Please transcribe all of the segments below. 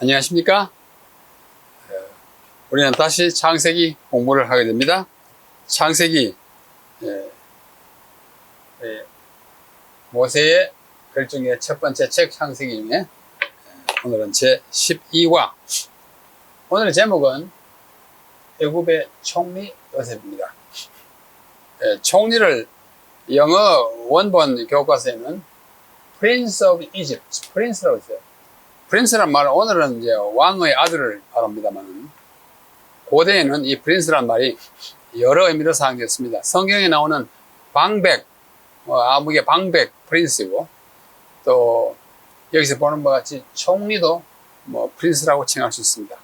안녕하십니까? 우리는 다시 창세기 공부를 하게 됩니다. 창세기 모세의 글 중에 첫 번째 책 창세기 중에 오늘은 제 12화. 오늘의 제목은 애굽의 총리 요셉입니다. 총리를 영어 원본 교과서에는 Prince of Egypt, Prince라고 있어요. 프린스란 말은 오늘은 이제 왕의 아들을 말합니다만, 고대에는 이 프린스란 말이 여러 의미로 사용되었습니다. 성경에 나오는 방백, 아무개 방백 프린스이고, 또 여기서 보는 것 같이 총리도 프린스라고 칭할 수 있습니다.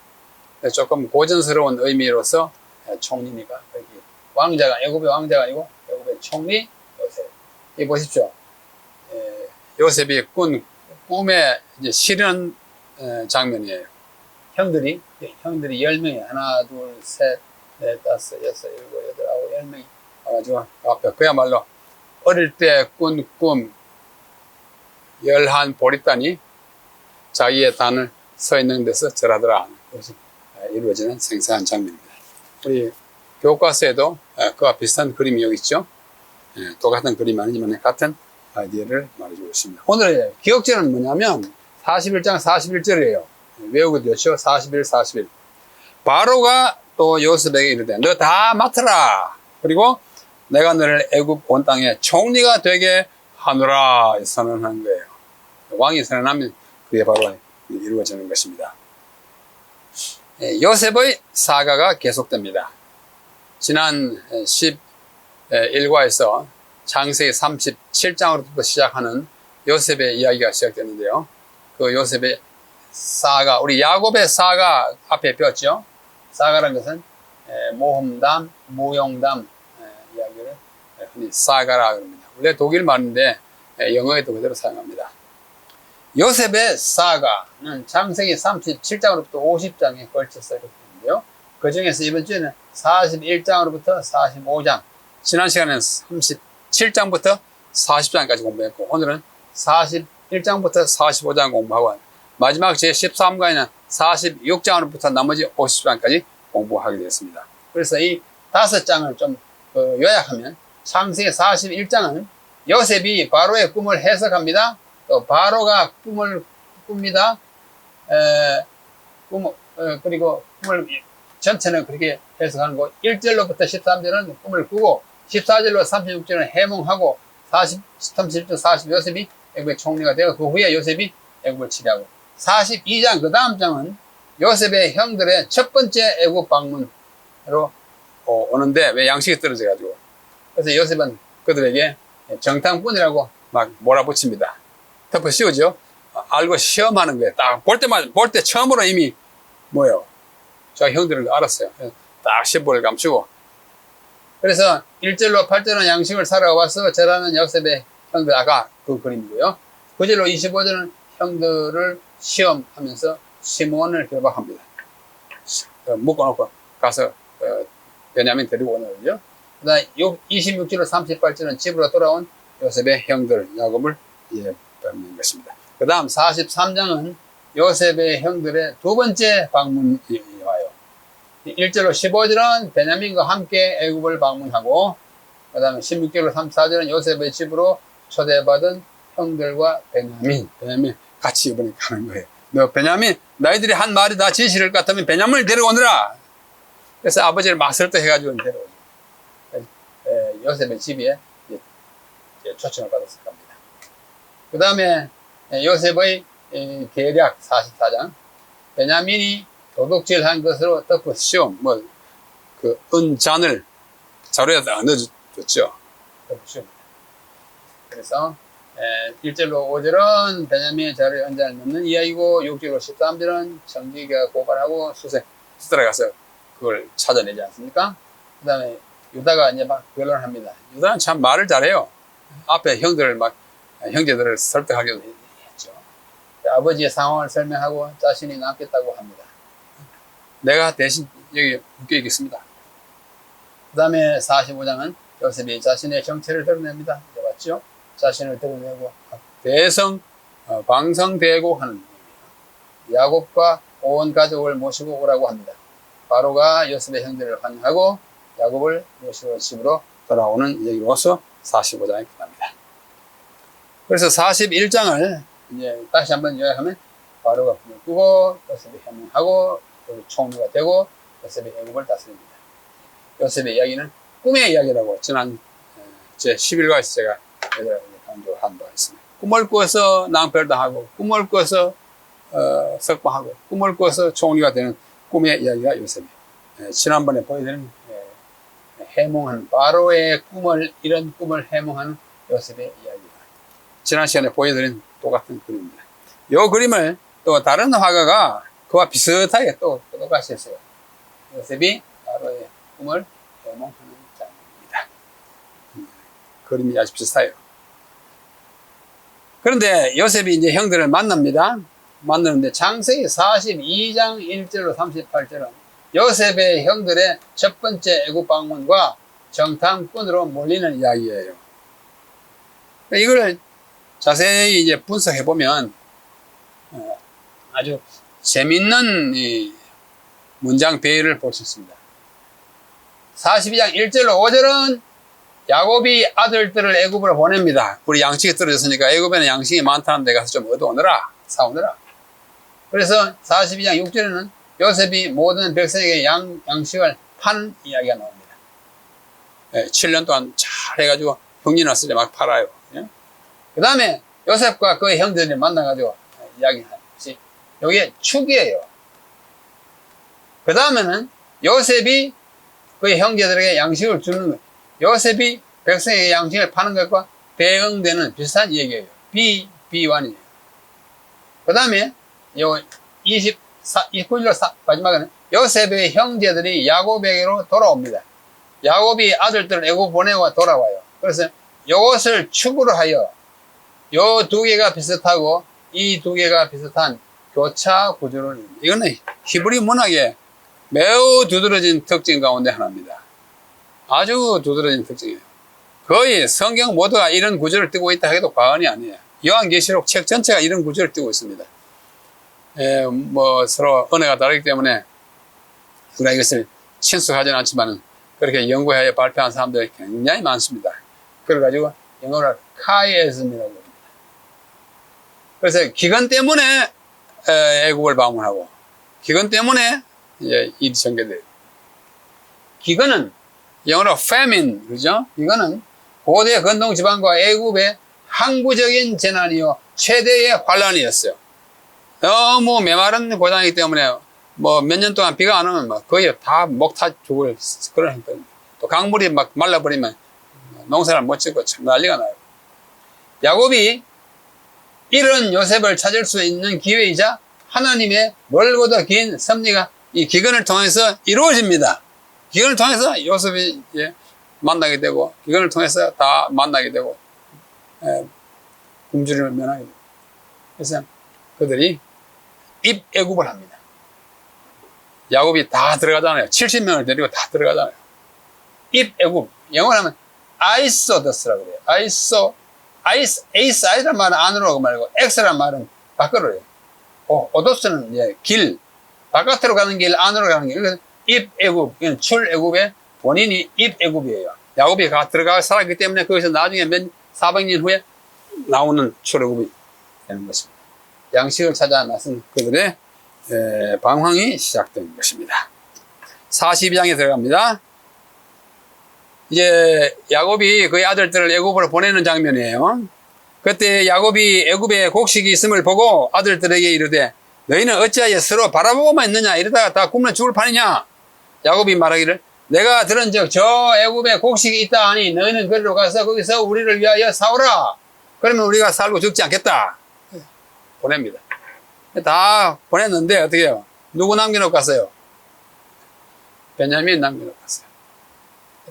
조금 고전스러운 의미로서 총리니까 여기 왕자가, 애굽의 왕자가 아니고 애굽의 총리 요셉. 이 보십시오. 요셉이 꿈에 이제 실현 장면이에요. 형들이 10명이 하나, 둘, 셋, 넷, 다섯, 여섯, 일곱, 여덟, 아홉, 10명이 와가지고 앞에 그야말로 어릴 때 꾼 꿈 11 보릿단이 자기의 단을 서 있는 데서 절하더라. 그것이 이루어지는 생생한 장면입니다. 우리 교과서에도 그와 비슷한 그림이 여기 있죠. 똑같은 그림이 아니지만 같은 아이디어를 말해주고 있습니다. 오늘의 기억절은 뭐냐면 41장 41절이에요. 외우기도 좋죠. 41, 41. 바로가 또 요셉에게 이르되 너 다 맡으라. 그리고 내가 너를 애굽 온 땅에 총리가 되게 하노라 선언한 거예요. 왕이 선언하면 그게 바로 이루어지는 것입니다. 요셉의 사가가 계속됩니다. 지난 11과에서 창세기 37장으로부터 시작하는 요셉의 이야기가 시작되는데요. 그 요셉의 사가, 우리 야곱의 사가 앞에 배웠죠. 사가라는 것은 모험담, 무용담 이야기를 흔히 사가라 그럽니다. 원래 독일 말인데 영어에도 그대로 사용합니다. 요셉의 사가는 창세기 37장으로부터 50장에 걸쳐서 이렇게 있는데요. 그 중에서 이번 주에는 41장으로부터 45장, 지난 시간에는 37장부터 40장까지 공부했고, 오늘은 41장부터 45장 공부하고, 마지막 제 13과에는 46장으로부터 나머지 50장까지 공부하게 되었습니다. 그래서 이 5장을 좀 요약하면, 창세기 41장은 요셉이 바로의 꿈을 해석합니다. 또 바로가 꿈을 꿉니다. 그리고 꿈을 전체는 그렇게 해석하는 거, 1절로부터 13절은 꿈을 꾸고 14절로 36절은 해몽하고 37절 40 요셉이 애굽의 총리가 되고, 그 후에 요셉이 애굽을 치리하고, 42장 그 다음 장은 요셉의 형들의 첫 번째 애굽 방문으로 오는데 왜 양식이 떨어져가지고, 그래서 요셉은 그들에게 정탐꾼이라고 막 몰아붙입니다. 덮어 씌우죠. 알고 시험하는 거예요. 딱 볼 때 처음으로 이미 자기 형들을 알았어요. 딱 시보를 감추고. 그래서 1절로 8절은 양식을 사러 와서 절하는 요셉의 형들, 아까 그 그림이고요. 9절로 25절은 형들을 시험하면서 시몬을 결박합니다. 묶어놓고 가서 베냐민 데리고 오는 거죠. 그 다음에 26절로 38절은 집으로 돌아온 요셉의 형들 야곱을 뵙는 것입니다. 그 다음 43장은 요셉의 형들의 두 번째 방문이 와요. 1절로 15절은 베냐민과 함께 애굽을 방문하고, 그 다음에 16절로 34절은 요셉의 집으로 초대받은 형들과 베냐민 같이 이번에 가는 거예요. 너 베냐민, 너희들이 한 말이 다 진실일 것 같으면 베냐민을 데려오느라. 그래서 아버지를 막 설득해가지고 데려오죠. 요셉의 집에 초청을 받았을 겁니다. 그 다음에 요셉의 계략 44장, 베냐민이 도둑질한 것으로 덮어 씌움, 은잔을 자루에다 넣어줬죠. 덮어 씌움. 그래서 1절로 5절은 베냐민의 자루에 은잔을 넣는 이야기고, 6절로 13절은 청지기가 고발하고 수색 들어가서 그걸 찾아내지 않습니까? 그 다음에 유다가 이제 막 변론합니다. 유다는 참 말을 잘해요. 앞에 형제들을 설득하기도 했죠. 아버지의 상황을 설명하고 자신이 남겠다고 합니다. 내가 대신 여기 묶여 있겠습니다. 그 다음에 45장은 요셉이 자신의 정체를 드러냅니다. 이제 봤죠? 자신을 드러내고 방성되고 하는 겁니다. 야곱과 온 가족을 모시고 오라고 합니다. 바로가 요셉의 형제를 환영하고 야곱을 모시고 집으로 돌아오는 얘기로서 45장이 끝납니다. 그래서 41장을 이제 다시 한번 요약하면 바로가 꿈을 꾸고 요셉이 해몽하고 총리가 되고 요셉이 애굽을 다스립니다. 요셉의 이야기는 꿈의 이야기라고 지난 제 11과에서 제가 여러분에게 강조한 바가 있습니다. 꿈을 꾸어서 낭패를당하고 꿈을 꾸어서 석방하고 꿈을 꾸어서 총리가 되는 꿈의 이야기가 요셉이에요. 지난번에 보여드린 해몽한 바로의 꿈을 이런 꿈을 해몽하는 요셉의 이야기가 지난 시간에 보여드린 똑같은 그림입니다. 이 그림을 또 다른 화가가 그와 비슷하게 또 똑같이 했어요. 요셉이 바로의 꿈을 해몽하는 장면입니다. 그림이 아주 비슷해요. 그런데 요셉이 이제 형들을 만납니다. 만나는데 창세기 42장 1절로 38절은 요셉의 형들의 첫 번째 애굽 방문과 정탐꾼으로 몰리는 이야기예요. 이걸 자세히 이제 분석해 보면 아주 재밌는 이 문장 배열을 볼 수 있습니다. 42장 1절로 5절은 야곱이 아들들을 애굽으로 보냅니다. 우리 양식이 떨어졌으니까 애굽에는 양식이 많다는 데 가서 좀 얻어오느라, 사오느라. 그래서 42장 6절에는 요셉이 모든 백성에게 양식을 파는 이야기가 나옵니다. 7년 동안 잘 해가지고 흥이 났을 때 막 팔아요. 그 다음에 요셉과 그의 형들이 만나가지고 이야기하는 것이 여기에 축이에요. 그 다음에는 요셉이 그의 형제들에게 양식을 주는 것. 요셉이 백성에게 양식을 파는 것과 배응되는 비슷한 얘기예요. 비완이에요. 그 다음에 요 29절 마지막에는 요셉의 형제들이 야곱에게로 돌아옵니다. 야곱이 아들들을 애굽 보내고 돌아와요. 그래서 이것을 축으로 하여 요 두 개가 비슷하고 이 두 개가 비슷한 교차 구조를, 이거는 히브리 문학의 매우 두드러진 특징 가운데 하나입니다. 아주 두드러진 특징이에요. 거의 성경 모두가 이런 구조를 띠고 있다 해도 과언이 아니에요. 요한계시록 책 전체가 이런 구조를 띠고 있습니다. 뭐 서로 은혜가 다르기 때문에 우리가 이것을 친숙하지는 않지만 그렇게 연구하여 발표한 사람들이 굉장히 많습니다. 그래가지고 영어로 카이에즘이라고 합니다. 그래서 기근 때문에 애굽을 방문하고 기근 때문에 이제 일이 전개돼요. 기근은 영어로 famine, 그죠? 이거는 고대 건동 지방과 애굽의 항구적인 재난이요 최대의 환란이었어요. 너무 메마른 고장이기 때문에 뭐 몇 년 동안 비가 안 오면 막 거의 다 목 타 죽을 그런 형태입니다. 또 강물이 막 말라버리면 농사를 못 짓고 참 난리가 나요. 야곱이 이런 요셉을 찾을 수 있는 기회이자 하나님의 멀고도 긴 섭리가 이 기근을 통해서 이루어집니다. 기근을 통해서 요셉이 만나게 되고 기근을 통해서 다 만나게 되고 굶주림을 면하게 되고 그래서 그들이 입애굽을 합니다. 야곱이 다 들어가잖아요. 70명을 데리고 다 들어가잖아요. 입애굽, 영어로 하면 아이소더스라고 그래요. 아이스라는 말은 안으로 말고 엑스라는 말은 밖으로 해요. 오도스는 길, 바깥으로 가는 길, 안으로 가는 길. 입애굽, 출애굽의 본인이 입애굽이에요. 야곱이 들어가 살았기 때문에 거기서 나중에 400년 후에 나오는 출애굽이 되는 것입니다. 양식을 찾아 나선 그들의 방황이 시작된 것입니다. 42장에 들어갑니다. 이제 야곱이 그의 아들들을 애굽으로 보내는 장면이에요. 그때 야곱이 애굽에 곡식이 있음을 보고 아들들에게 이르되 너희는 어찌하여 서로 바라보고만 있느냐 이러다가 다 굶는 죽을 판이냐. 야곱이 말하기를 내가 들은즉 저 애굽에 곡식이 있다 하니 너희는 그리로 가서 거기서 우리를 위하여 사오라. 그러면 우리가 살고 죽지 않겠다. 보냅니다. 다 보냈는데 어떻게 해요? 누구 남겨놓고 갔어요? 베냐민 남겨놓고 갔어요.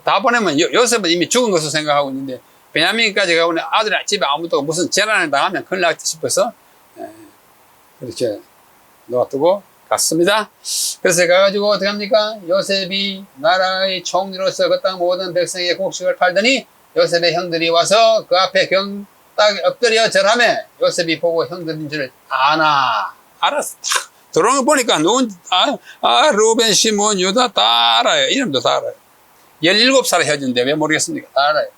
다 보내면 요셉은 이미 죽은 것으로 생각하고 있는데 베냐민까지 가고 아들이 집에 아무도 무슨 재난을 당하면 큰일 나겠다 싶어서 그렇게 놓아두고 갔습니다. 그래서 가가지고 어떻게 합니까? 요셉이 나라의 총리로서 그 땅 모든 백성에게 곡식을 팔더니 요셉의 형들이 와서 그 앞에 딱 엎드려 절하며 요셉이 보고 형들인 줄 알았어. 들어오는 거 보니까 루벤, 시몬, 유다 다 알아요. 이름도 다 알아요. 17살 헤어진데 왜 모르겠습니까? 다 알아요.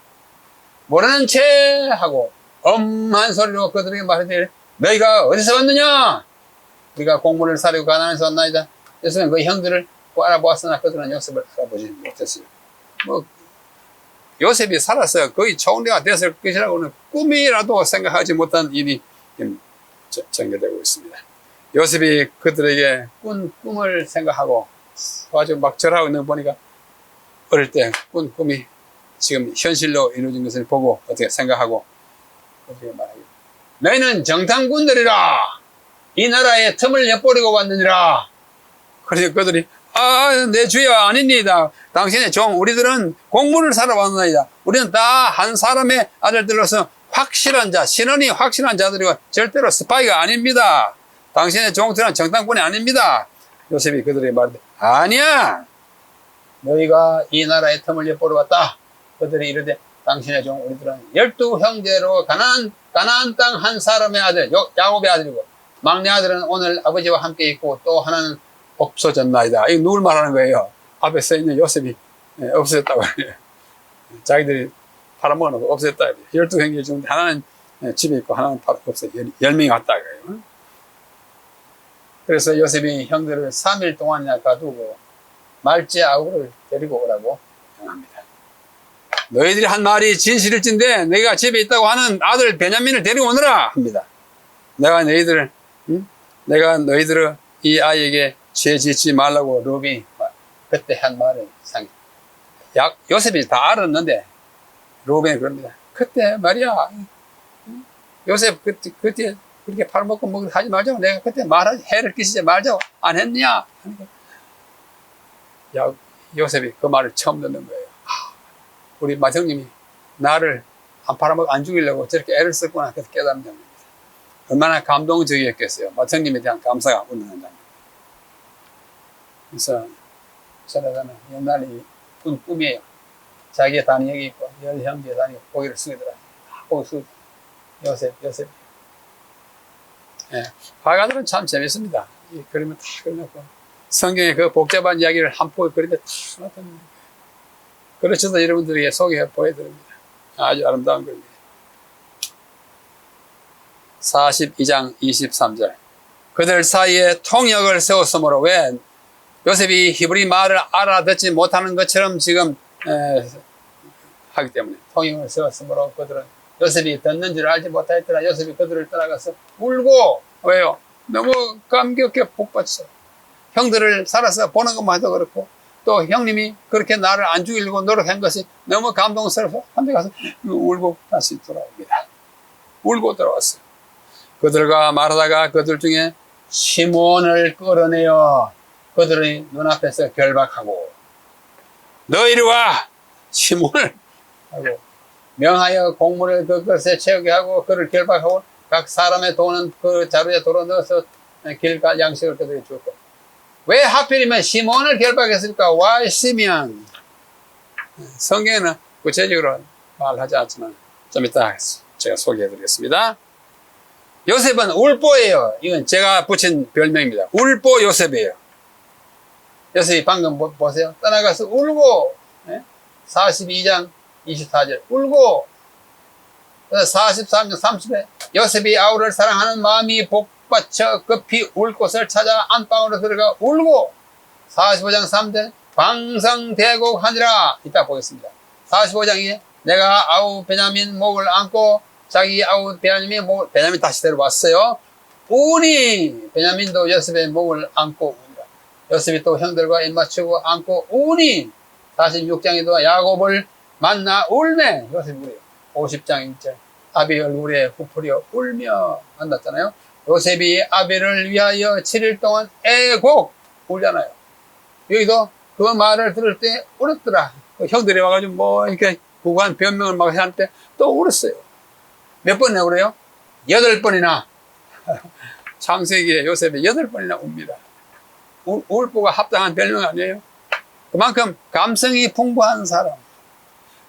모르는 채 하고 엄한 소리로 그들에게 말하되 너희가 어디서 왔느냐? 우리가 공문을 사려고 가나안에서 왔나이다. 그래서 그 형들을 알아보았으나 그들은 요셉을 알아보지 못했어요. 뭐 요셉이 살아서 거의 총리가 됐을 것이라고는 꿈이라도 생각하지 못한 일이 전개되고 있습니다. 요셉이 그들에게 꾼 꿈을 생각하고 아주 막 절하고 있는 거 보니까 어릴 때 꾼 꿈이 지금 현실로 이루어진 것을 보고 어떻게 생각하고 어떻게 말하겠습니까? 너희는 정탐꾼들이라 이 나라에 틈을 엿보려고 왔느니라. 그래서 그들이 내 주여 아닙니다. 당신의 종 우리들은 공물을 사러 왔나이다. 우리는 다 한 사람의 아들들로서 확실한 자, 신원이 확실한 자들이고 절대로 스파이가 아닙니다. 당신의 종들은 정탐꾼이 아닙니다. 요셉이 그들에게 말하되 아니야. 너희가 이 나라의 틈을 엿보러 왔다. 그들이 이르되 당신의 종 우리들은 12형제로 가나안 땅 한 사람의 아들 야곱의 아들이고 막내 아들은 오늘 아버지와 함께 있고 또 하나는 없어졌나이다. 이거 누굴 말하는 거예요? 앞에 써있는 요셉이 없어졌다고 해요. 자기들이 팔아먹어놓고 없어졌다. 12형제 중에 하나는 집에 있고 하나는 없어요. 10명이 왔다. 그래서 요셉이 형들을 3일 동안이나 가두고 말째 아우를 데리고 오라고 명합니다. 너희들이 한 말이 진실일진데 내가 집에 있다고 하는 아들 베냐민을 데리고 오너라 합니다. 내가 너희들을 이 아이에게 죄 짓지 말라고 루벤이 그때 한 말을 상해. 요셉이 다 알았는데 루벤이 그럽니다. 그때 말이야 요셉 그때 그렇게 팔먹고 뭐 하지 말자고 내가 그때 해를 끼치지 말자고 안 했냐? 요셉이 그 말을 처음 듣는 거예요. 우리 마정님이 나를 안 팔아먹고 안 죽이려고 저렇게 애를 썼구나. 그래서 깨닫는 장면입니다. 얼마나 감동적이었겠어요. 마정님에 대한 감사가 우러나는 장면. 그래서 저러다는 옛날에 꾼 꿈이에요. 자기의 단이 여기 있고 10형제 단이 고기를 숙이더라. 고기 숙이더라. 요셉. 예, 화가들은 참 재밌습니다. 이 그림을 다 그려놓고 성경의 그 복잡한 이야기를 한 폭에 그림에 다 나타냅니다. 그렇지도 여러분들에게 소개해 보여드립니다. 아주 아름다운 그림이에요. 42장 23절 그들 사이에 통역을 세웠으므로 왜 요셉이 히브리 말을 알아듣지 못하는 것처럼 지금 하기 때문에 통역을 세웠으므로 그들은 요셉이 듣는 줄 알지 못하였더라. 요셉이 그들을 따라가서 울고 왜요? 너무 감격해 복받쳐. 형들을 살아서 보는 것만 해도 그렇고 또 형님이 그렇게 나를 안 죽이려고 노력한 것이 너무 감동스러워서 한데 가서 울고 다시 돌아옵니다. 울고 돌아왔어요. 그들과 말하다가 그들 중에 시몬을 끌어내어 그들의 눈앞에서 결박하고 너 이리 와! 시몬을 하고 명하여 공문을 그것에 채우게 하고 그를 결박하고 각 사람의 돈은 그 자루에 도로 넣어서 길과 양식을 그들에게 주었고 왜 하필이면 시몬을 결박했을까? Why Simeon? 성경에는 구체적으로 말하지 않지만 좀 이따 제가 소개해 드리겠습니다. 요셉은 울보예요. 이건 제가 붙인 별명입니다. 울보 요셉이에요. 요셉이 방금 보세요. 떠나가서 울고 42장 24절 울고 43장 30에 요셉이 아우를 사랑하는 마음이 복받쳐 급히 울 곳을 찾아 안방으로 들어가 울고 45장 3절 방성대곡하니라 이따 보겠습니다. 45장에 내가 아우 베냐민 목을 안고 자기 아우 베냐민 다시 데려왔어요. 우니 베냐민도 요셉의 목을 안고 우니라. 요셉이 또 형들과 입맞추고 안고 우니 46장에도 야곱을 만나 울매 요셉이 울어요. 50장 1절 아비 얼굴에 부풀려 울며 만났잖아요. 요셉이 아비를 위하여 7일 동안 애곡 울잖아요. 여기도 그 말을 들을 때 울었더라. 그 형들이 와가지고 뭐 이렇게 구구한 변명을 막 할 때 또 울었어요. 몇 번이나 울어요? 8번이나. 창세기에 요셉이 8번이나 웁니다. 울보가 합당한 별명 아니에요? 그만큼 감성이 풍부한 사람.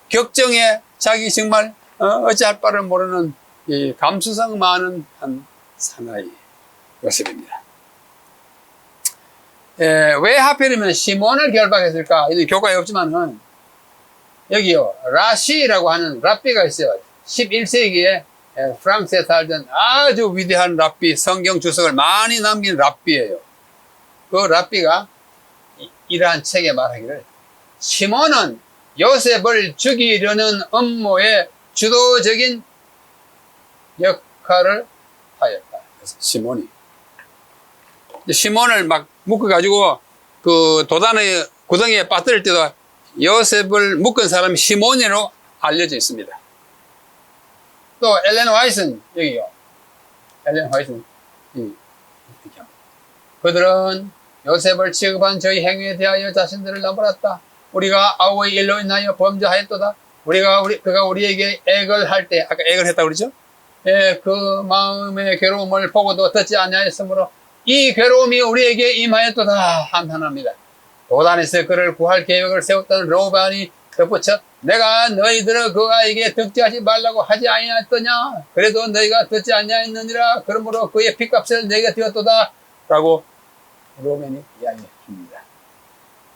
격정에 자기 정말 어찌할 바를 모르는 이 감수성 많은 한 사나이 요셉입니다. 왜 하필이면 시몬을 결박했을까? 이 교과에 없지만은, 여기요, 라시라고 하는 랍비가 있어요. 11세기에 프랑스에 살던 아주 위대한 랍비, 성경 주석을 많이 남긴 랍비예요. 그 랍비가 이러한 책에 말하기를, 시몬은 요셉을 죽이려는 음모의 주도적인 역할을 하였다. 그래서 시몬을 막 묶어가지고 그 도단의 구덩이에 빠뜨릴 때도 요셉을 묶은 사람이 시몬으로 알려져 있습니다. 또 엘렌 화이트는 여기요. 엘렌 화이트는 그들은 요셉을 취급한 저희 행위에 대하여 자신들을 나무랐다. 우리가 아우의 일로 인하여 범죄하였도다. 그가 우리에게 액을 할 때, 아까 액을 했다고 그러죠? 그 마음의 괴로움을 보고도 듣지 아니하였으므로 이 괴로움이 우리에게 임하였도다 한탄합니다. 도단에서 그를 구할 계획을 세웠던 로반이 덧붙여 내가 너희들을 그 아이에게 득죄하지 말라고 하지 아니하였더냐. 그래도 너희가 듣지 아니하였느니라. 그러므로 그의 핏값을 내게 되었도다 라고 로벤이 이야기합니다.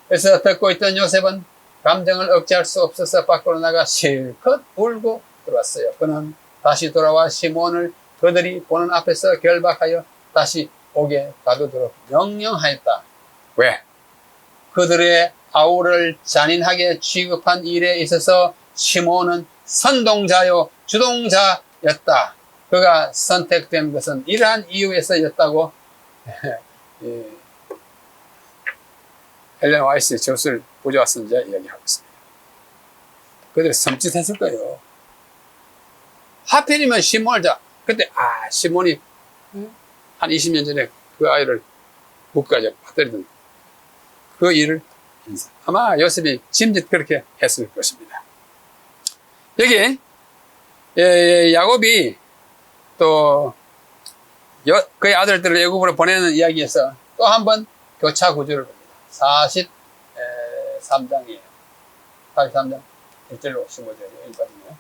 그래서 듣고 있던 요셉은 감정을 억제할 수 없어서 밖으로 나가 실컷 울고 들어왔어요. 그는 다시 돌아와 시몬을 그들이 보는 앞에서 결박하여 다시 옥에 가두도록 명령하였다. 왜? 그들의 아우를 잔인하게 취급한 일에 있어서 시몬은 선동자요 주동자였다. 그가 선택된 것은 이러한 이유에서였다고 엘렌 화이트의 저서를 보조왔습니다. 이야기하고 있습니다. 그들이 섬찟했을 거예요. 하필이면 시몬을 그때 시몬이 한 20년 전에 그 아이를 묶어가지고 빠뜨리던 그 일을 아마 요셉이 짐짓 그렇게 했을 것입니다. 여기 야곱이 또 그의 아들들을 애굽으로 보내는 이야기에서 또 한 번 교차 구조를 봅니다. 43장이에요. 43장 1절로 15절이에요. 읽거든요.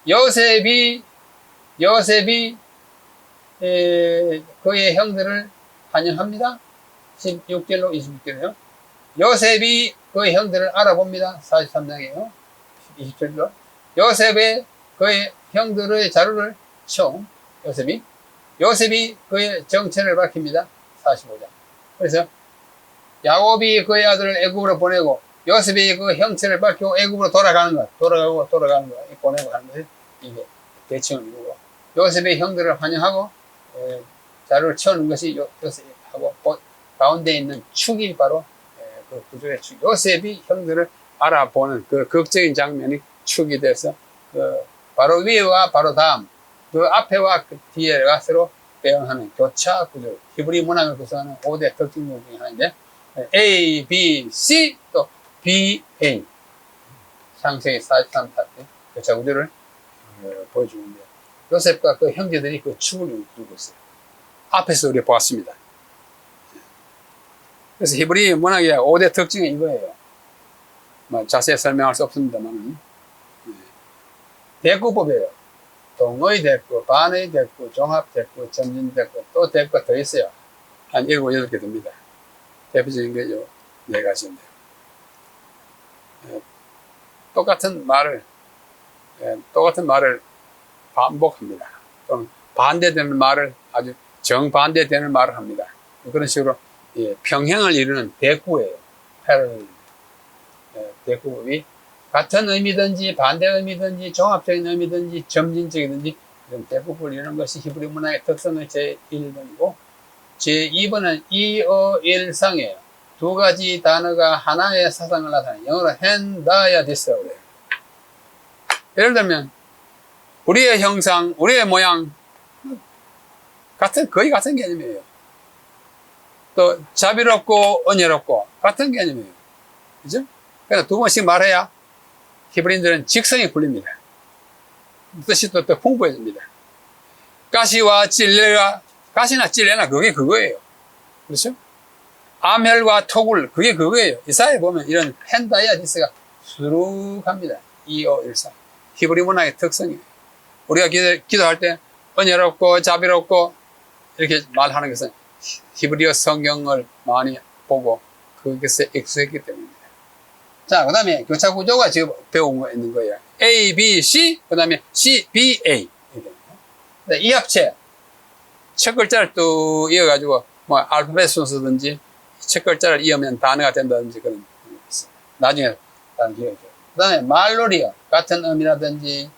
요셉이 그의 형들을 환영합니다. 16절로 26절이요. 요셉이 그의 형들을 알아봅니다. 43장이에요. 20절로. 요셉의 그의 형들의 자루를 총 요셉이 그의 정체를 밝힙니다. 45장. 그래서 야곱이 그의 아들을 애굽으로 보내고 요셉이 그 형체를 밝히고 애굽으로 돌아가는 것, 보내고 가는 것이 이게 대칭을 이루고 요셉의 형들을 환영하고 자루를 채우는 것이 요셉하고 가운데 있는 축이 바로 그 구조의 축. 요셉이 형들을 알아보는 그 극적인 장면이 축이 돼서 그 바로 위와 바로 다음 그 앞에와 그 뒤에가 서로 배경하는 교차 구조. 히브리 문학을 구성하는 5대 특징 중에 하나인데 A, B, C 또 B, A 창세기 43타 교차 구조를 보여주는데 요셉과 그 형제들이 그 축을 이루고 있어요. 앞에서 우리가 보았습니다. 그래서 히브리 문학의 5대 특징이 이거예요. 자세히 설명할 수 없습니다만 대구법이에요. 동의 대구, 반의 대구, 종합 대구, 점진 대구, 또 대구가 더 있어요. 한 7, 8개 됩니다. 대표적인 게 요 4가지인데요. 똑같은 말을 반복합니다. 또는 반대되는 말을 아주 정반대되는 말을 합니다. 그런 식으로 평행을 이루는 대구예요. 대구법이 같은 의미든지 반대 의미든지 종합적인 의미든지 점진적이든지 이런 대부분 이런 것이 히브리 문학의 특성의 제1번이고 제2번은 이어일상이에요. 두 가지 단어가 하나의 사상을 나타내요. 영어로 hen다야 됐어요. 그래요. 예를 들면 우리의 형상, 우리의 모양 거의 같은 개념이에요. 또 자비롭고 은혜롭고 같은 개념이에요. 그죠? 그래서 두 번씩 말해야 히브리인들은 직성이 풀립니다. 뜻이 또 풍부해집니다. 가시와 찔레가, 가시나 찔레나 그게 그거예요. 그렇죠? 아멜과 토굴, 그게 그거예요. 이사야에 보면 이런 헨다야디스가 수룩합니다. 2513. 히브리 문화의 특성이에요. 우리가 기도할 때 은혜롭고 자비롭고 이렇게 말하는 것은 히브리어 성경을 많이 보고 그것에 익숙했기 때문입니다. 자, 그 다음에 교차 구조가 지금 배우고 있는 거예요. A, B, C, 그 다음에 C, B, A. 이 합체. 첫 글자를 또 이어가지고, 뭐, 알파벳 순서든지, 첫 글자를 이으면 단어가 된다든지, 그런, 나중에 다른 기억이 있죠. 그 다음에 말놀이요. 같은 음이라든지,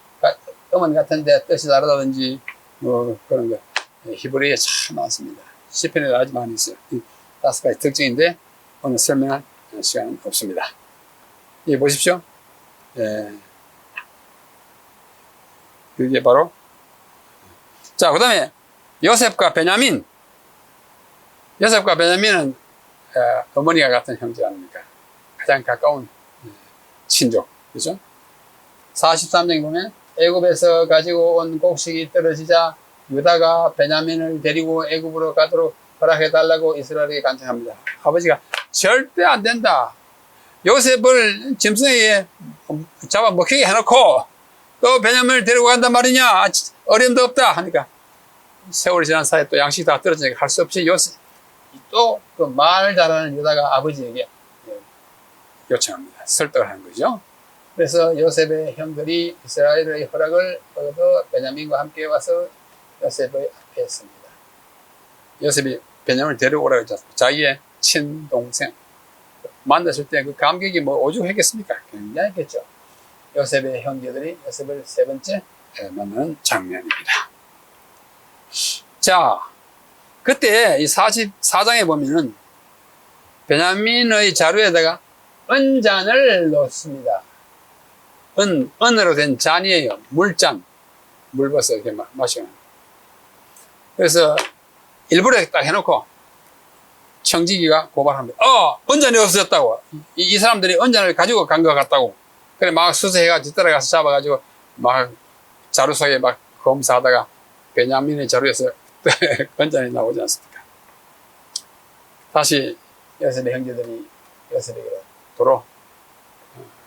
음은 같은데 뜻이 다르다든지, 뭐, 그런 거. 히브리어에 참 많습니다. 시편에 아주 많이 있어요. 이 5가지 특징인데, 오늘 설명할 시간은 없습니다. 이 보십시오. 예. 그게 바로, 자, 그 다음에, 요셉과 베냐민. 요셉과 베냐민은 어머니가 같은 형제 아닙니까? 가장 가까운 친족. 그죠? 43장에 보면 애굽에서 가지고 온 곡식이 떨어지자 유다가 베냐민을 데리고 애굽으로 가도록 허락해달라고 이스라엘에게 간청합니다. 아버지가 절대 안 된다. 요셉을 짐승에게 잡아 먹히게 해놓고 또 베냐민을 데리고 간단 말이냐. 어림도 없다. 하니까 세월이 지난 사이에 또 양식이 다 떨어지니까 할 수 없이 요셉, 또 그 말 잘하는 유다가 아버지에게 요청합니다. 설득을 하는 거죠. 그래서 요셉의 형들이 이스라엘의 허락을 얻어 베냐민과 함께 와서 요셉의 앞에 섭니다. 요셉이 베냐민을 데려오라고 했죠. 자기의 친동생. 만났을 때 그 감격이 뭐 오죽했겠습니까? 굉장했겠죠. 요셉의 형제들이 요셉을 세 번째 만나는 장면입니다. 자, 그때 이 44장에 보면은 베냐민의 자루에다가 은잔을 넣습니다. 은으로 된 잔이에요. 물잔. 물 벗어 이렇게 마시면. 그래서 일부러 딱 해놓고 청지기가 고발합니다. 은잔이 없어졌다고. 이 사람들이 은잔을 가지고 간 것 같다고. 그래, 막 수세해가지고 뒤따라가서 잡아가지고 막 자루 속에 막 검사하다가 베냐민의 자루에서 은잔이 나오지 않습니까? 다시 요셉의 형제들이 요셉에게 도로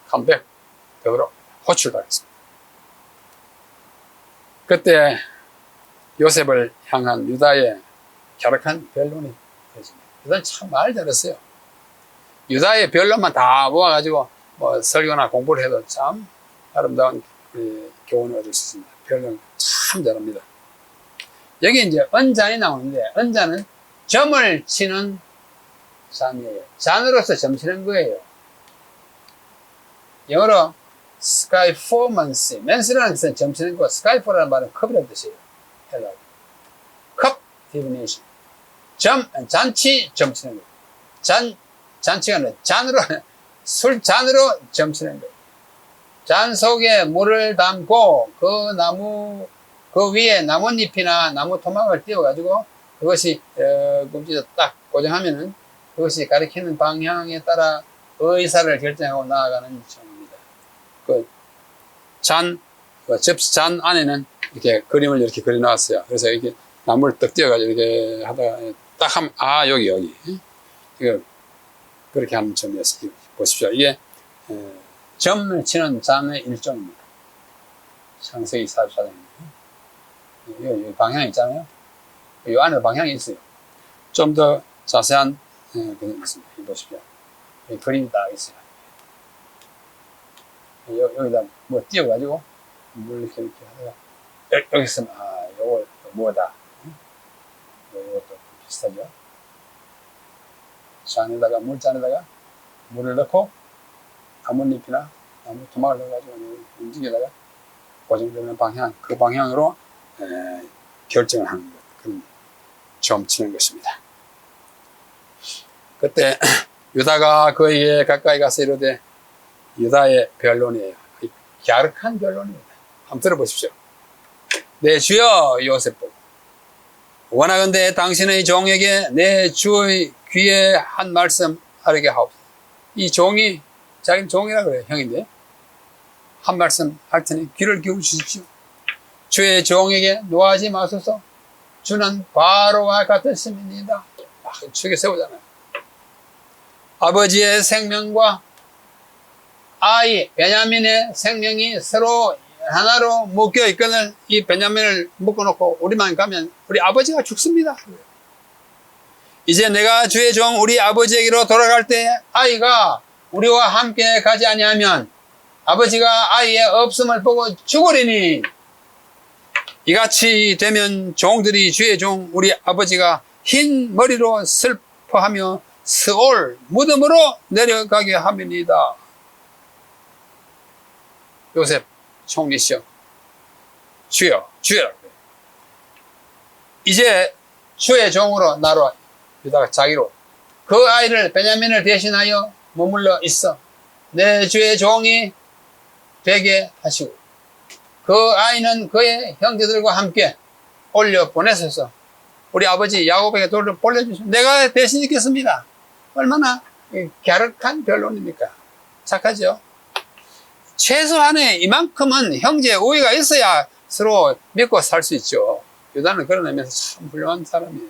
컴백되도록 호출당했습니다. 그때 요셉을 향한 유다의 갸륵한 변론이 펼쳐집니다. 유다는 참 말 잘했어요. 유다의 변론만 다 모아가지고 뭐 설교나 공부를 해도 참 아름다운 교훈을 얻을 수 있습니다. 변론 참 잘합니다. 여기 이제 은잔이 나오는데, 은잔은 점을 치는 잔이에요. 잔으로서 점 치는 거예요. 영어로 skyfomancy, mancy라는 것은 점 치는 거, skyfo라는 말은 컵이라는 뜻이에요. 헬라어. 컵 divination. 잔치, 점 치는 거예요. 잔치가 아니라 잔으로, 술잔으로 점 치는 거예요. 잔 속에 물을 담고 그 위에 나뭇잎이나 나무 토막을 띄워가지고 그것이 굽지에 딱 고정하면은 그것이 가리키는 방향에 따라 의사를 결정하고 나아가는 점입니다. 접시잔 안에는 이렇게 그림을 이렇게 그려놨어요. 그래서 이렇게 나무를 떡 띄워가지고 이렇게 하다가 딱 하면, 여기. 이거, 그렇게 하는 점이었어요. 보십시오. 이게, 점을 치는 잔의 일종입니다. 창세기 44장입니다. 여기 방향이 있잖아요. 이 안에 방향이 있어요. 좀 더 자세한 그림이 있습니다. 보십시오. 여기 그림이 딱 있어요. 여기다 뭐 띄워가지고 물 이렇게 하다가 여기 있으면 요거 뭐다. 요것도 비슷하죠. 잔에다가 물잔에다가 물을 넣고 나뭇잎이나 나무 토막을 넣어가지고 움직이다가 고정되는 방향, 그 방향으로 결정을 하는 것, 그런 점 치는 것입니다. 그때 유다가 그에게 가까이 가서 이르되, 유다의 변론이에요. 갸륵한 변론입니다. 한번 들어보십시오. 내 주여 요셉 보고, 원하건대 당신의 종에게 내 주의 귀에 한 말씀 하려게 하옵소서. 이 종이, 자기는 종이라 그래요. 형인데. 한 말씀 할 테니 귀를 기울여 주십시오. 주의 종에게 노하지 마소서. 주는 바로와 같은 시민이다. 축에 세우잖아요. 아버지의 생명과 아이 베냐민의 생명이 서로 하나로 묶여 있거늘 이 베냐민을 묶어놓고 우리만 가면 우리 아버지가 죽습니다. 이제 내가 주의 종 우리 아버지에게로 돌아갈 때 아이가 우리와 함께 가지 아니하면 아버지가 아이의 없음을 보고 죽으리니 이같이 되면 종들이 주의 종 우리 아버지가 흰 머리로 슬퍼하며 스올 무덤으로 내려가게 함이니이다. 요셉 총리시여 주여 주여 이제 주의 종으로 나로 유다가 자기로 그 아이를 베냐민을 대신하여 머물러 있어 내 주의 종이 되게 하시고 그 아이는 그의 형제들과 함께 올려 보내셔서 우리 아버지 야곱에게 돌을 보내주시오. 내가 대신 있겠습니다. 얼마나 갸륵한 변론입니까? 착하죠? 최소한의 이만큼은 형제 우애가 있어야 서로 믿고 살 수 있죠. 유다는 그런 의미에서 참 훌륭한 사람이에요.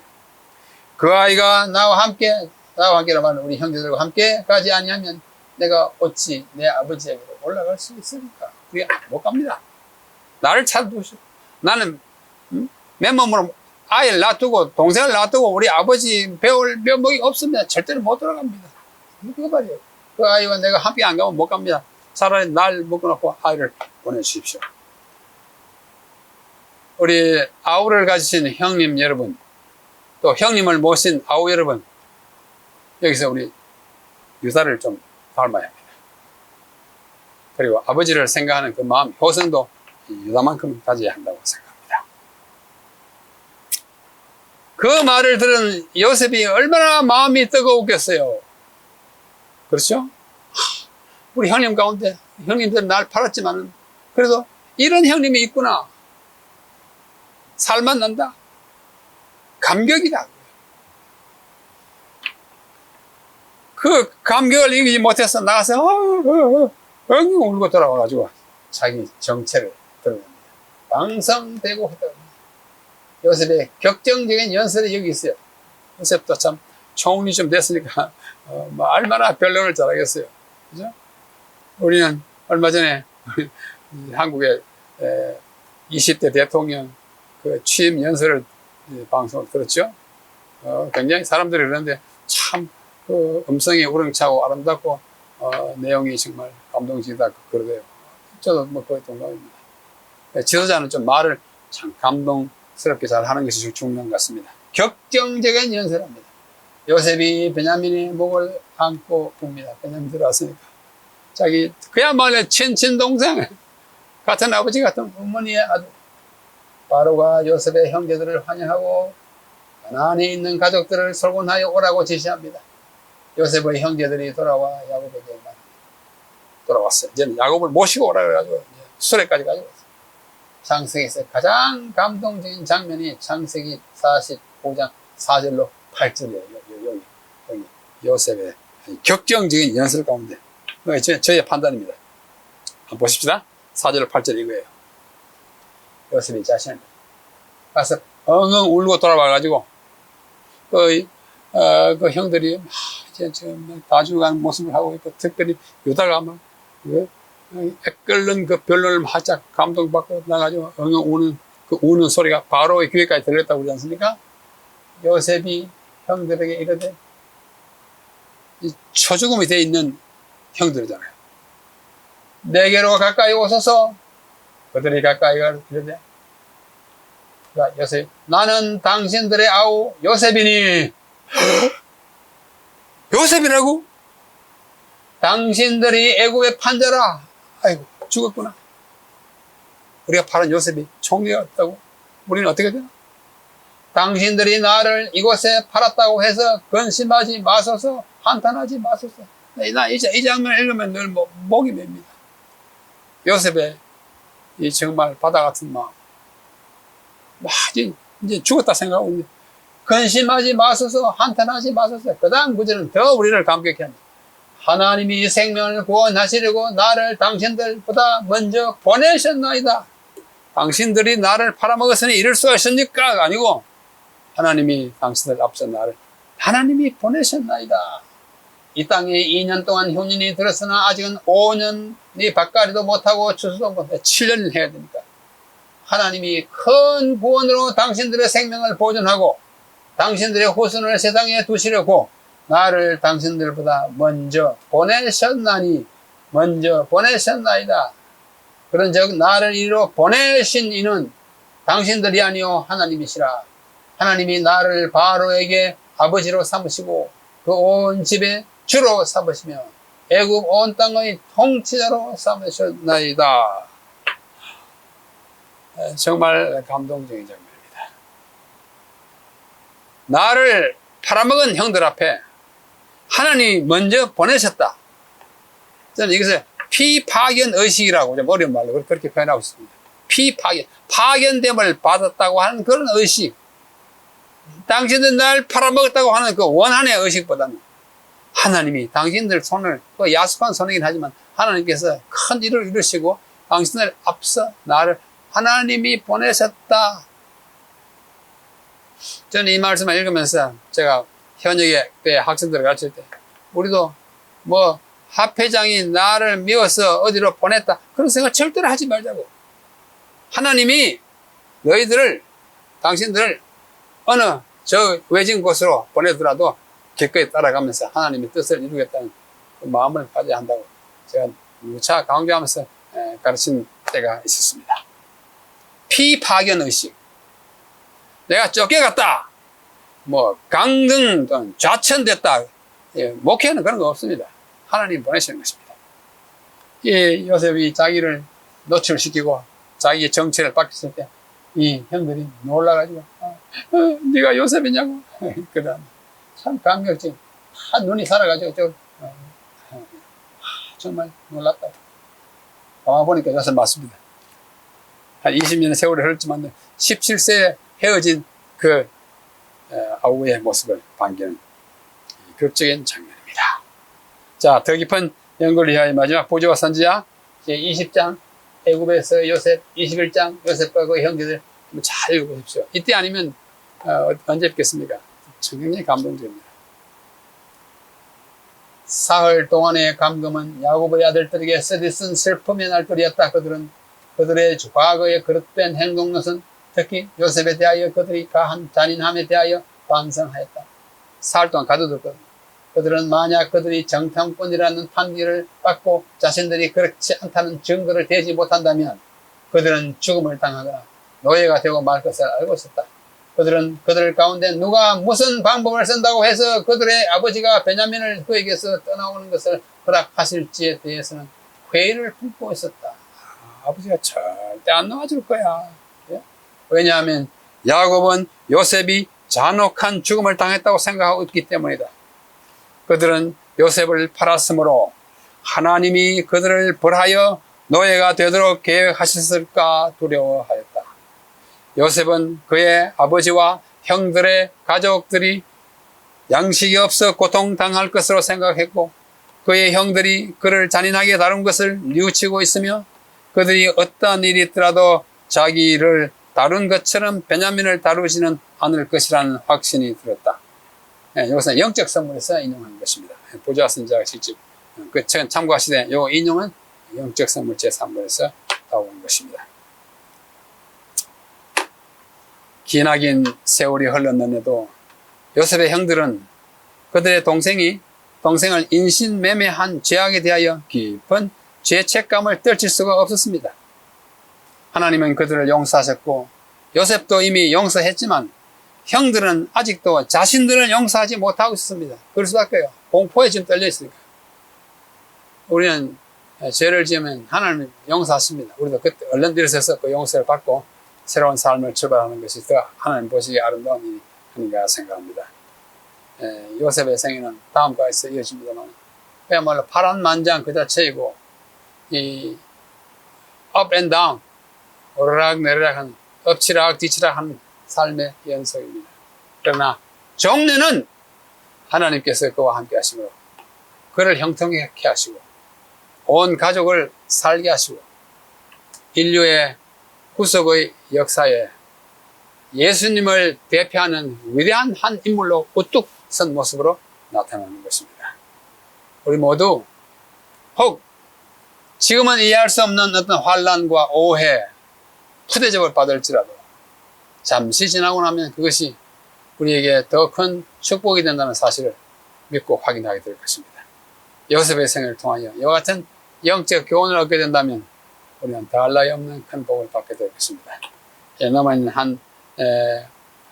그 아이가 나와 함께라고 하는 우리 형제들과 함께 가지 아니하면 내가 어찌 내 아버지에게로 올라갈 수 있습니까? 우리가 못 갑니다. 나를 찾아두시오. 나는 맨몸으로 아이를 놔두고 동생을 놔두고 우리 아버지 배울 면목이 없으면 절대로 못 돌아갑니다. 그거 말이에요. 그 아이와 내가 함께 안 가면 못 갑니다. 차라리 날 묶어놓고 아이를 보내주십시오. 우리 아우를 가지신 형님 여러분, 또 형님을 모신 아우 여러분, 여기서 우리 유다를 좀 닮아야 합니다. 그리고 아버지를 생각하는 그 마음, 효성도 유다만큼 가져야 한다고 생각합니다. 그 말을 들은 요셉이 얼마나 마음이 뜨거웠겠어요. 그렇죠? 우리 형님 가운데 형님들은 날 팔았지만 그래도 이런 형님이 있구나. 살만 난다. 감격이다. 그 감격을 이기지 못해서 나가서 엉엉 울고 돌아와가지고 자기 정체를 드러냅니다. 방성되고 하더랍니다. 요셉의 격정적인 연설이 여기 있어요. 요셉도 참 총리 좀 됐으니까 얼마나 변론을 잘하겠어요. 그죠? 우리는 얼마 전에 한국의 20대 대통령 그 취임 연설을 방송을 들었죠. 굉장히 사람들이 그러는데 참 그 음성이 우렁차고 아름답고 내용이 정말 감동적이다 그러대요. 저도 뭐 거의 동감입니다. 지도자는 좀 말을 참 감동스럽게 잘 하는 것이 중요한 것 같습니다. 격정적인 연설합니다. 요셉이 베냐민의 목을 안고 웁니다. 베냐민 들어왔으니까. 자기 그야말로 친친동생 같은 아버지 같은 어머니의 아들 바로가 요셉의 형제들을 환영하고 가나안에 있는 가족들을 설문하여 오라고 지시합니다. 요셉의 형제들이 돌아와 야곱에게 돌아왔어요. 이제는 야곱을 모시고 오라 그래가지고 수레까지 가지고 왔어요. 창세기에서 가장 감동적인 장면이 창세기 45장 4절로 8절이에요. 여기 요셉의 격정적인 연설 가운데 저의 판단입니다. 한번 보십시다. 4절 8절 이거예요. 요셉이 자신을 가서 엉엉 울고 돌아와가지고 그 형들이 이제 지금 다 죽어가는 모습을 하고 있고 특별히 유다가 막 끓는 그 변론을 활짝 감동받고 나가지고 엉엉 우는 소리가 바로의 귀에까지 들렸다고 그러지 않습니까? 요셉이 형들에게 이르되 초죽음이 되어 있는 형들이잖아요. 내게로 가까이 오소서. 그들이 가까이 가서 이르되 요셉 나는 당신들의 아우 요셉이니. 요셉이라고? 당신들이 애굽의 판자라. 아이고 죽었구나. 우리가 팔은 요셉이 총리였다고? 우리는 어떻게 되나? 당신들이 나를 이곳에 팔았다고 해서 근심하지 마소서. 한탄하지 마소서. 나 이 장면 읽으면 늘 목이 맵니다. 요셉의 이 정말 바다 같은 마음. 이제 죽었다 생각하고 있는데 근심하지 마소서. 한탄하지 마소서. 그 다음 구절은 더 우리를 감격해 합니다. 하나님이 생명을 구원하시려고 나를 당신들보다 먼저 보내셨나이다. 당신들이 나를 팔아먹었으니 이럴 수가 있습니까? 아니고 하나님이 당신들 앞서 하나님이 보내셨나이다. 이 땅에 2년 동안 혼인이 들었으나 아직은 5년이 바까리도 못하고 추수도 못해 7년을 해야 되니까 하나님이 큰 구원으로 당신들의 생명을 보존하고 당신들의 후손을 세상에 두시려고 나를 당신들보다 먼저 보내셨나니 먼저 보내셨나이다. 그런즉 나를 이리로 보내신 이는 당신들이 아니요 하나님이시라. 하나님이 나를 바로에게 아버지로 삼으시고 그 온 집의 주로 삼으시며 애굽 온 땅의 통치자로 삼으셨나이다. 정말 감동적인 장면입니다. 나를 팔아먹은 형들 앞에 하나님이 먼저 보내셨다. 저는 이것을 피파견 의식이라고 좀 어려운 말로 그렇게 표현하고 있습니다. 피파견, 파견됨을 받았다고 하는 그런 의식. 당신들 날 팔아먹었다고 하는 그 원한의 의식보다는 하나님이 당신들 손을, 그 야속한 손이긴 하지만 하나님께서 큰 일을 이루시고 당신들 앞서 나를 하나님이 보내셨다. 저는 이 말씀을 읽으면서 제가 현역에 때 학생들을 가르칠 때 우리도 뭐 합회장이 나를 미워서 어디로 보냈다 그런 생각 절대로 하지 말자고. 하나님이 너희들을 당신들을 어느 저 외진 곳으로 보내더라도 기꺼이 따라가면서 하나님의 뜻을 이루겠다는 그 마음을 가져야 한다고 제가 누차 강조하면서 가르친 때가 있었습니다. 피파견 의식. 내가 쫓겨갔다. 뭐 강등 또는 좌천됐다. 목회는 그런 거 없습니다. 하나님 보내시는 것입니다. 요셉이 자기를 노출시키고 자기의 정체를 밝혔을 때 이 형들이 놀라가지고 네가 요셉이냐고. 그다음 참 감격적인 눈이 살아가지고 정말 놀랐다. 가만 보니까 요셉 맞습니다. 한 20년의 세월이 흘렀지만 17세에 헤어진 그 아우의 모습을 반기는 극적인 장면입니다. 자, 더 깊은 연구를 위하여 마지막 보조와 선지자 제20장 애굽에서 요셉, 21장 요셉과 그 형제들 잘 읽어보십시오. 이때 아니면 언제 뵙겠습니까? 굉장히 감동적입니다. 사흘 동안의 감금은 야곱의 아들들에게 쓰디쓴 슬픔의 날들이었다. 그들은 그들의 과거의 그릇된 행동것은 특히 요셉에 대하여 그들이 가한 잔인함에 대하여 반성하였다. 사흘 동안 가둬뒀거든. 그들은 만약 그들이 정탐꾼이라는 판결을 받고 자신들이 그렇지 않다는 증거를 대지 못한다면 그들은 죽음을 당하거나 노예가 되고 말 것을 알고 있었다. 그들은 그들 가운데 누가 무슨 방법을 쓴다고 해서 그들의 아버지가 베냐민을 그에게서 떠나오는 것을 허락하실지에 대해서는 회의를 품고 있었다. 아버지가 절대 안 놓아줄 거야. 왜냐하면 야곱은 요셉이 잔혹한 죽음을 당했다고 생각하고 있기 때문이다. 그들은 요셉을 팔았으므로 하나님이 그들을 벌하여 노예가 되도록 계획하셨을까 두려워하였다. 요셉은 그의 아버지와 형들의 가족들이 양식이 없어 고통당할 것으로 생각했고 그의 형들이 그를 잔인하게 다룬 것을 뉘우치고 있으며 그들이 어떠한 일이 있더라도 자기를 다룬 것처럼 베냐민을 다루지는 않을 것이라는 확신이 들었다. 이것은 영적 선물에서 인용한 것입니다. 보좌 선지자가 직접 그 책 참고하시되 이 인용은 영적 선물 제3번에서 나온 것입니다. 기나긴 세월이 흘렀는데도 요셉의 형들은 그들의 동생을 인신매매한 죄악에 대하여 깊은 죄책감을 떨칠 수가 없었습니다. 하나님은 그들을 용서하셨고 요셉도 이미 용서했지만 형들은 아직도 자신들을 용서하지 못하고 있습니다. 그럴 수밖에요. 공포에 지금 떨려 있으니까. 우리는 죄를 지으면 하나님이 용서하십니다. 우리도 그때 얼른 들어서서 그 용서를 받고 새로운 삶을 출발하는 것이 더 하나님 보시기에 아름다운 일이 아닌가 생각합니다. 요셉의 생애는 다음과 있어 이어집니다만 그야말로 파란만장 그 자체이고 이 up and down 오르락내리락 하는 엎치락 뒤치락 하는 삶의 연속입니다. 그러나 종려는 하나님께서 그와 함께 하시므로 그를 형통케 하시고 온 가족을 살게 하시고 인류의 후속의 역사에 예수님을 대표하는 위대한 한 인물로 우뚝 선 모습으로 나타나는 것입니다. 우리 모두 혹 지금은 이해할 수 없는 어떤 환난과 오해, 푸대접을 받을지라도 잠시 지나고 나면 그것이 우리에게 더 큰 축복이 된다는 사실을 믿고 확인하게 될 것입니다. 요셉의 생애를 통하여 이와 같은 영적 교훈을 얻게 된다면 우리는 더할 나위 없는 큰 복을 받게 될 것입니다. 남아있는 한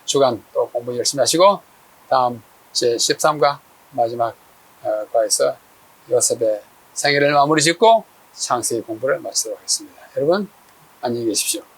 주간 또 공부 열심히 하시고 다음 제13과 마지막 과에서 요셉의 생애를 마무리 짓고 창세기 공부를 마치도록 하겠습니다. 여러분 안녕히 계십시오.